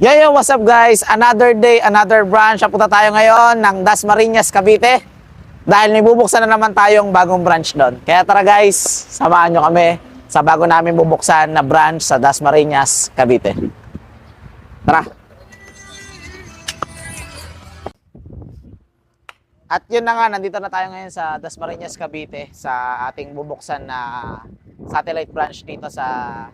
Yo, what's up guys? Another day, another branch. Punta tayo ngayon ng Dasmariñas, Cavite. Dahil may bubuksan na naman tayong bagong branch doon. Kaya tara guys, samahan nyo kami sa bago namin bubuksan na branch sa Dasmariñas, Cavite. Tara! At yun na nga, nandito na tayo ngayon sa Dasmariñas, Cavite sa ating bubuksan na satellite branch dito sa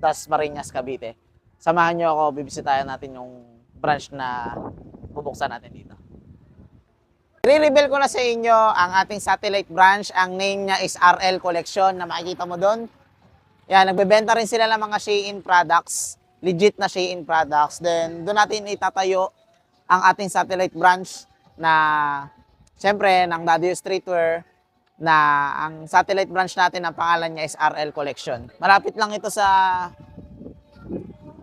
Dasmariñas, Cavite. Samahan nyo ako, bibisitahin natin yung branch na bubuksan natin dito. I-reveal ko na sa inyo ang ating satellite branch. Ang name niya is RL Collection na makikita mo doon. Yan, nagbebenta rin sila ng mga Shein products. Legit na Shein products. Then, doon natin itatayo ang ating satellite branch na, syempre, ng Daddy Streetwear na ang satellite branch natin, ang pangalan niya is RL Collection. Malapit lang ito sa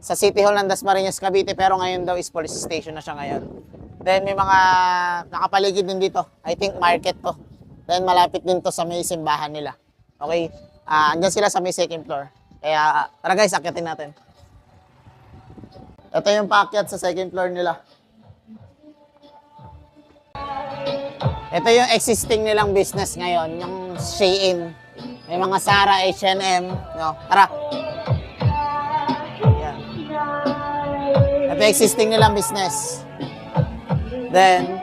City Hall ng Dasmariñas, Cavite, pero ngayon daw is police station na siya ngayon. Then may mga nakapaligid din dito. I think market to. Then malapit din to sa may simbahan nila. Okay? Andyan sila sa may second floor. Kaya tara guys, akyatin natin. Ito yung paakyat sa second floor nila. Ito yung existing nilang business ngayon, yung Shein. May mga Zara, H&M. No? Tara! Ito existing nilang business. Then,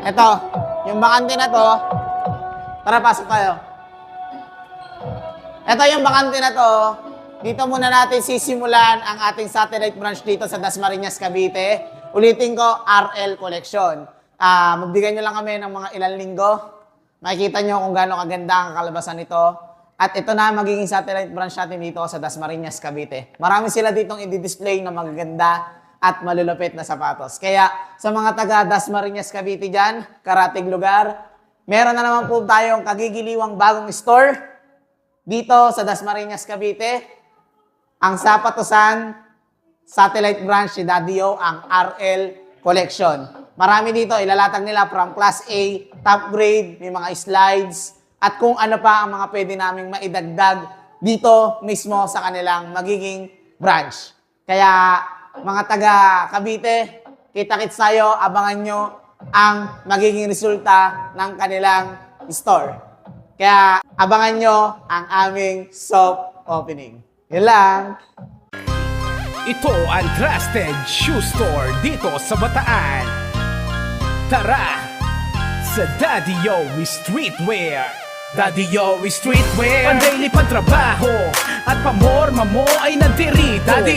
ito, yung bakante na to, tara pasok tayo. Ito yung bakante na to, dito muna natin sisimulan ang ating satellite branch dito sa Dasmariñas, Cavite. Ulitin ko, RL Collection. Magbigay nyo lang kami ng mga ilang linggo. Makikita nyo kung gaano kaganda ang kalabasan nito. At ito na magiging satellite branch natin dito sa Dasmariñas, Cavite. Marami sila ditong i-display na magaganda at malulupit na sapatos. Kaya sa mga taga Dasmariñas, Cavite dyan, karating lugar, meron na naman po tayong kagigiliwang bagong store dito sa Dasmariñas, Cavite. Ang Sapatosan satellite branch ni Daddy O, ang RL Collection. Marami dito, ilalatag nila from Class A, top grade, may mga slides, at kung ano pa ang mga pwede naming maidagdag dito mismo sa kanilang magiging branch. Kaya mga taga Cavite, kita-kits tayo, abangan nyo ang magiging resulta ng kanilang store. Kaya abangan nyo ang aming soft opening. Yun lang. Ito ang Trusted Shoe Store dito sa Bataan. Tara sa Daddy Yowie Streetwear. Daddy Yowie Streetwear, pandaily pantrabaho at pamorma mo ay nandirito. Daddy